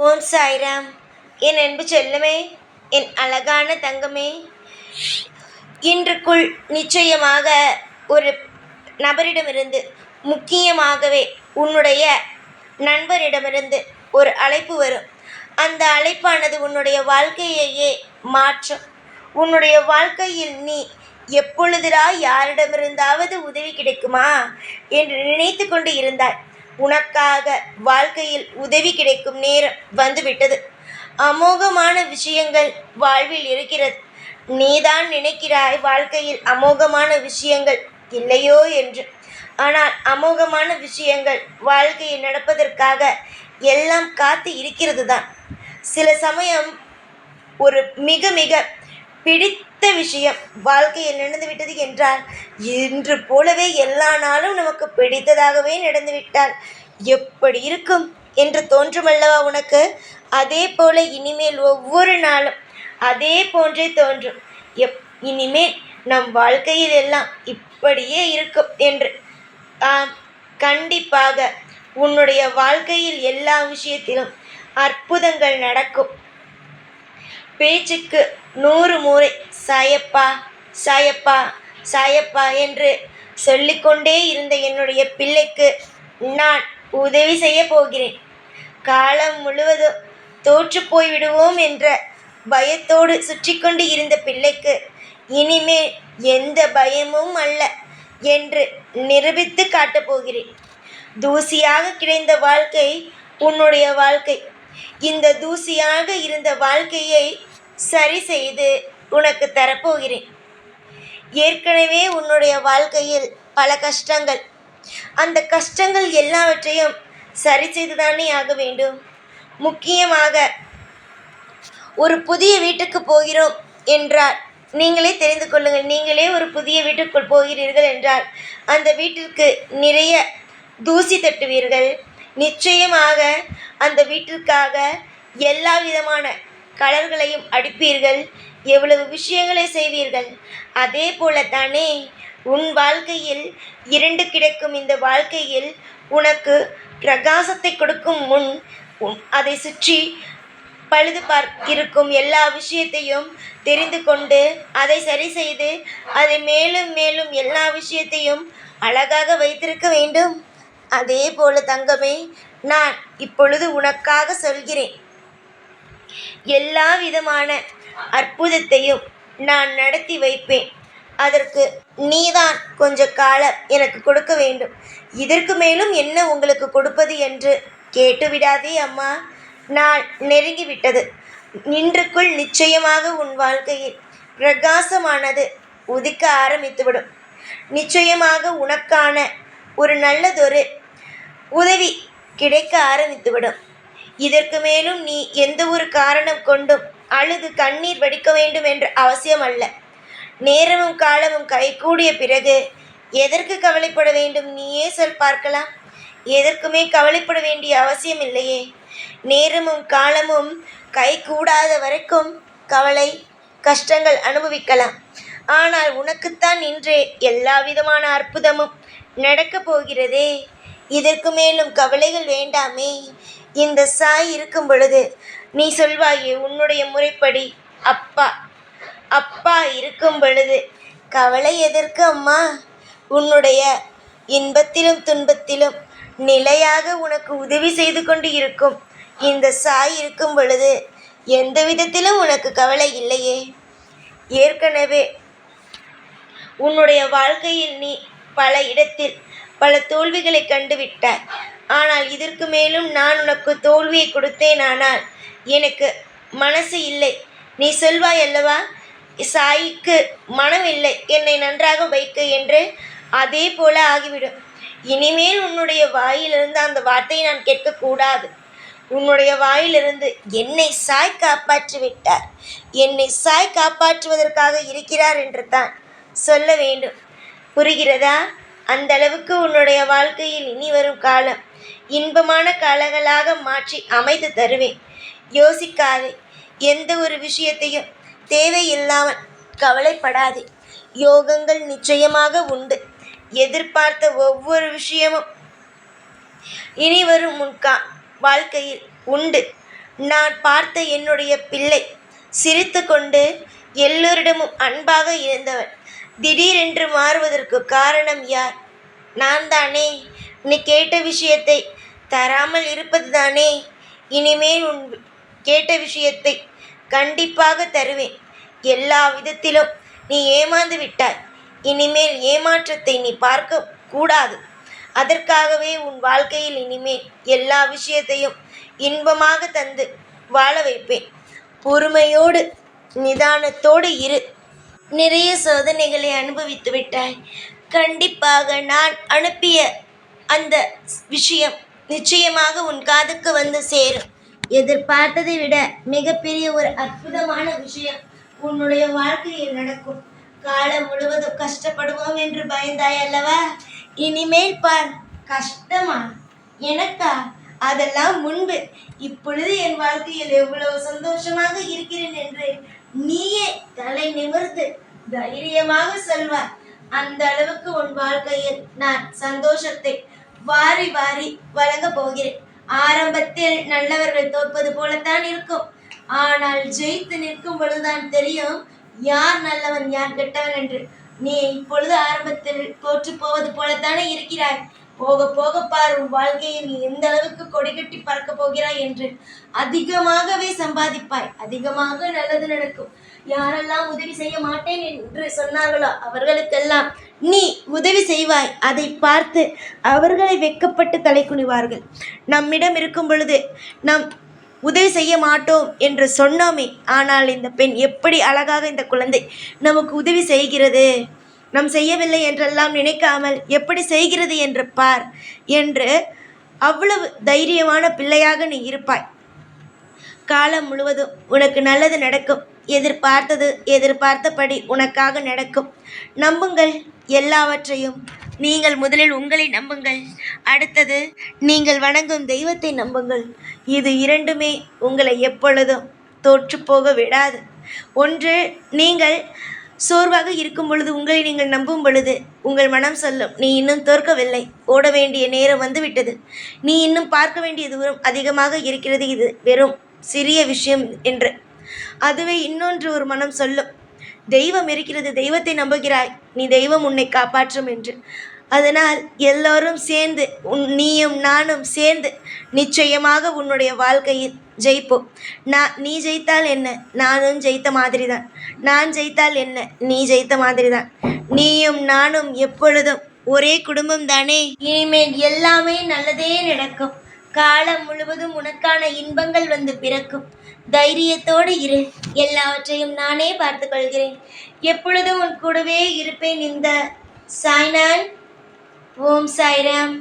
ஓம் சாய்ராம். என் அன்பு செல்லமே, என் அழகான தங்கமே, இன்றுக்குள் நிச்சயமாக ஒரு நபரிடமிருந்து, முக்கியமாகவே உன்னுடைய நண்பரிடமிருந்து ஒரு அழைப்பு வரும். அந்த அழைப்பானது உன்னுடைய வாழ்க்கையையே மாற்றும். உன்னுடைய வாழ்க்கையில் நீ எப்பொழுதுடா யாரிடமிருந்தாவது உதவி கிடைக்குமா என்று நினைத்து கொண்டு இருந்தாய். உனக்காக வாழ்க்கையில் உதவி கிடைக்கும் நேரம் வந்துவிட்டது. அமோகமான விஷயங்கள் வாழ்வில் இருக்கிறது. நீதான் நினைக்கிறாய் வாழ்க்கையில் அமோகமான விஷயங்கள் இல்லையோ என்று. ஆனால் அமோகமான விஷயங்கள் வாழ்க்கையில் நடப்பதற்காக எல்லாம் காத்து இருக்கிறது தான். சில சமயம் ஒரு மிக மிக பிடித்த விஷயம் வாழ்க்கையில் நடந்துவிட்டது என்றால், இன்று போலவே எல்லா நாளும் நமக்கு பிடித்ததாகவே நடந்துவிட்டால் எப்படி இருக்கும் என்று தோன்றுமல்லவா உனக்கு? அதே போல இனிமேல் ஒவ்வொரு நாளும் அதே போன்றே தோன்றும். இனிமேல் நம் வாழ்க்கையில் எல்லாம் இப்படியே இருக்கும் என்று. ஆம், கண்டிப்பாக உன்னுடைய வாழ்க்கையில் எல்லா விஷயத்திலும் அற்புதங்கள் நடக்கும். பேச்சுக்கு 100 முறை சாயப்பா சாயப்பா சாயப்பா என்று சொல்லிக்கொண்டே இருந்த என்னுடைய பிள்ளைக்கு நான் உதவி செய்ய போகிறேன். காலம் முழுவதும் தோற்று போய்விடுவோம் என்ற பயத்தோடு சுற்றி கொண்டு இருந்த பிள்ளைக்கு இனிமேல் எந்த பயமும் அல்ல என்று நிரூபித்து காட்டப் போகிறேன். தூசியாக கிடைந்த வாழ்க்கை உன்னுடைய வாழ்க்கை. இந்த தூசியாக இருந்த வாழ்க்கையை சரி செய்து உனக்கு தரப்போகிறேன். ஏற்கனவே உன்னுடைய வாழ்க்கையில் பல கஷ்டங்கள். அந்த கஷ்டங்கள் எல்லாவற்றையும் சரி செய்துதானே ஆக வேண்டும். முக்கியமாக ஒரு புதிய வீட்டுக்கு போகிறோம் என்றால் நீங்களே தெரிந்து கொள்ளுங்கள். நீங்களே ஒரு புதிய வீட்டுக்குள் போகிறீர்கள் என்றால் அந்த வீட்டிற்கு நிறைய தூசி தட்டுவீர்கள். நிச்சயமாக அந்த வீட்டிற்காக எல்லா விதமான கலர்களையும் அடிப்பீர்கள். எவ்வளவு விஷயங்களை செய்வீர்கள். அதே போல தானே உன் வாழ்க்கையில் இருண்டு கிடக்கும் இந்த வாழ்க்கையில் உனக்கு பிரகாசத்தை கொடுக்கும் முன் அதை சுற்றி பழுது இருக்கும் எல்லா விஷயத்தையும் தெரிந்து கொண்டு அதை சரி செய்து அதை மேலும் மேலும் எல்லா விஷயத்தையும் அழகாக வைத்திருக்க வேண்டும். அதே போல தங்கமே, நான் இப்பொழுது உனக்காக சொல்கிறேன். எல்லா விதமான அற்புதத்தையும் நான் நடத்தி வைப்பேன். அதற்கு நீதான் கொஞ்ச காலம் எனக்கு கொடுக்க வேண்டும். இதற்கு மேலும் என்ன உங்களுக்கு கொடுப்பது என்று கேட்டுவிடாதே அம்மா. நாள் நெருங்கிவிட்டது. இன்றுக்குள் நிச்சயமாக உன் வாழ்க்கையில் பிரகாசமானது உதிக்க ஆரம்பித்துவிடும். நிச்சயமாக உனக்கான ஒரு நல்லதொரு உதவி கிடைக்க ஆரம்பித்துவிடும். இதற்கு மேலும் நீ எந்த ஒரு காரணம் கொண்டும் அழுது கண்ணீர் வடிக்க வேண்டும் என்ற அவசியம் அல்ல. நேரமும் காலமும் கைகூடிய பிறகு எதற்கு கவலைப்பட வேண்டும்? நீயே சொல் பார்க்கலாம். எதற்குமே கவலைப்பட வேண்டிய அவசியம் இல்லையே. நேரமும் காலமும் கைகூடாத வரைக்கும் கவலை கஷ்டங்கள் அனுபவிக்கலாம். ஆனால் உனக்குத்தான் இன்றே எல்லா விதமான அற்புதமும் நடக்கப் போகிறதே. இதற்கு மேலும் கவலைகள் வேண்டாமே. இந்த சாய் இருக்கும் பொழுது நீ சொல்வாயே உன்னுடைய முறைப்படி அப்பா அப்பா இருக்கும் பொழுது கவலை எதற்கு அம்மா? உன்னுடைய இன்பத்திலும் துன்பத்திலும் நிலையாக உனக்கு உதவி செய்து கொண்டு இருக்கும் இந்த சாய் இருக்கும் பொழுது எந்த விதத்திலும் உனக்கு கவலை இல்லையே. ஏற்கனவே உன்னுடைய வாழ்க்கையில் நீ பல இடத்தில் பல தோல்விகளை கண்டுவிட்டாய். ஆனால் இதற்கு மேலும் நான் உனக்கு தோல்வியை கொடுத்தேனானால் எனக்கு மனசு இல்லை. நீ சொல்வாய் அல்லவா, சாய்க்கு மனம் இல்லை என்னை நன்றாக வைக்க என்று. அதே போல ஆகிவிடும். இனிமேல் உன்னுடைய வாயிலிருந்து அந்த வார்த்தையை நான் கேட்கக்கூடாது. உன்னுடைய வாயிலிருந்து என்னை சாய் காப்பாற்றி விட்டார், என்னை சாய் காப்பாற்றுவதற்காக இருக்கிறார் என்று தான் சொல்ல வேண்டும். புரிகிறதா? அந்த அளவுக்கு உன்னுடைய வாழ்க்கையில் இனி வரும் காலம் இன்பமான காலங்களாக மாற்றி அமைத்து தருவேன். யோசிக்காதே. எந்த ஒரு விஷயத்தையும் தேவையில்லாமல் கவலைப்படாதே. யோகங்கள் நிச்சயமாக உண்டு. எதிர்பார்த்த ஒவ்வொரு விஷயமும் இனி வரும் வாழ்க்கையில் உண்டு. நான் பார்த்த என்னுடைய பிள்ளை சிரித்து கொண்டு எல்லோரிடமும் அன்பாக இருந்தவன் திடீரென்று மாறுவதற்கு காரணம் யார்? நான் தானே. நீ கேட்ட விஷயத்தை தராமல் இருப்பது தானே. இனிமேல் உன் கேட்ட விஷயத்தை கண்டிப்பாக தருவேன். எல்லா விதத்திலும் நீ ஏமாந்து விட்டாய். இனிமேல் ஏமாற்றத்தை நீ பார்க்க கூடாது. அதற்காகவே உன் வாழ்க்கையில் இனிமேல் எல்லா விஷயத்தையும் இன்பமாக தந்து வாழ வைப்பேன். பொறுமையோடு நிதானத்தோடு இரு. நிறைய சோதனைகளை அனுபவித்து விட்டாய். கண்டிப்பாக நான் அனுப்பிய அந்த விஷயம் நிச்சயமாக உன் காதுக்கு வந்து சேரும். எதிர்பார்த்ததை விட மிகப்பெரிய ஒரு அற்புதமான விஷயம் உன்னுடைய வாழ்க்கையில் நடக்கும். காலம் முழுவதும் கஷ்டப்படுவோம் என்று பயந்தாய் அல்லவா? இனிமேல் பார். கஷ்டமா? எனக்கா? அதெல்லாம் முன்பு. இப்பொழுது என் வாழ்க்கையில் எவ்வளவு சந்தோஷமாக இருக்கிறேன் என்று நீயே தலை நிமிர்ந்து தைரியமாக சொல்வார். அந்த அளவுக்கு உன் வாழ்க்கையில் நான் சந்தோஷத்தை வாரி வாரி வழங்க போகிறேன். ஆரம்பத்தில் நல்லவர்கள் தோற்பது போலத்தான் இருக்கும். ஆனால் ஜெயித்து நிற்கும் பொழுதுதான் தெரியும் யார் நல்லவன் யார் கெட்டவன் என்று. நீ இப்பொழுது ஆரம்பத்தில் தோற்று போவது போலத்தானே இருக்கிறாய். போக போக பார் உன் வாழ்க்கையை நீ எந்த அளவுக்கு கொடி கட்டி பறக்க போகிறாய் என்று. அதிகமாகவே சம்பாதிப்பாய். அதிகமாக நல்லது நடக்கும். யாரெல்லாம் உதவி செய்ய மாட்டேன் என்று சொன்னார்களோ அவர்களுக்கெல்லாம் நீ உதவி செய்வாய். அதை பார்த்து அவர்களை வெட்கப்பட்டு தலை குனிவார்கள். நம்மிடம் இருக்கும் பொழுது நாம் உதவி செய்ய மாட்டோம் என்று சொன்னோமே, ஆனால் இந்த பெண் எப்படி அழகாக இந்த குழந்தை நமக்கு உதவி செய்கிறது, நாம் செய்யவில்லை என்றெல்லாம் நினைக்காமல் எப்படி செய்கிறது என்று பார் என்று அவ்வளவு தைரியமான பிள்ளையாக நீ இருப்பாய். காலம் முழுவதும் உனக்கு நல்லது நடக்கும். எதிர்பார்த்தபடி உனக்காக நடக்கும். நம்புங்கள். எல்லாவற்றையும் நீங்கள் முதலில் உங்களை நம்புங்கள். அடுத்தது நீங்கள் வணங்கும் தெய்வத்தை நம்புங்கள். இது இரண்டுமே உங்களை எப்பொழுதும் தோற்றுப்போக விடாது. ஒன்று, நீங்கள் சோர்வாக இருக்கும் பொழுது உங்களை நீங்கள் நம்பும் பொழுது உங்கள் மனம் சொல்லும், நீ இன்னும் தோற்கவில்லை, ஓட வேண்டிய நேரம் வந்துவிட்டது, நீ இன்னும் பார்க்க வேண்டிய தூரம் அதிகமாக இருக்கிறது, இது வெறும் சிறிய விஷயம் என்று. அதுவே இன்னொன்று ஒரு மனம் சொல்லும், தெய்வம் இருக்கிறது, தெய்வத்தை நம்புகிறாய், நீ தெய்வம் உன்னை காப்பாற்றும் என்று. அதனால் எல்லோரும் சேர்ந்து நீயும் நானும் சேர்ந்து நிச்சயமாக உன்னுடைய வாழ்க்கையில் ஜெயிப்போம். நீ ஜெயித்தால் என்ன, நானும் ஜெயித்த மாதிரி தான். நான் ஜெயித்தால் என்ன, நீ ஜெயித்த மாதிரி தான். நீயும் நானும் எப்பொழுதும் ஒரே குடும்பம் தானே. இனிமேல் எல்லாமே நல்லதே நடக்கும். காலம் முழுவதும் உனக்கான இன்பங்கள் வந்து பிறக்கும். தைரியத்தோடு இரு. எல்லாவற்றையும் நானே பார்த்து கொள்கிறேன். எப்பொழுதும் உன் கூடவே இருப்பேன். இந்த சாய்நான். ஓம் சாய்ராம்.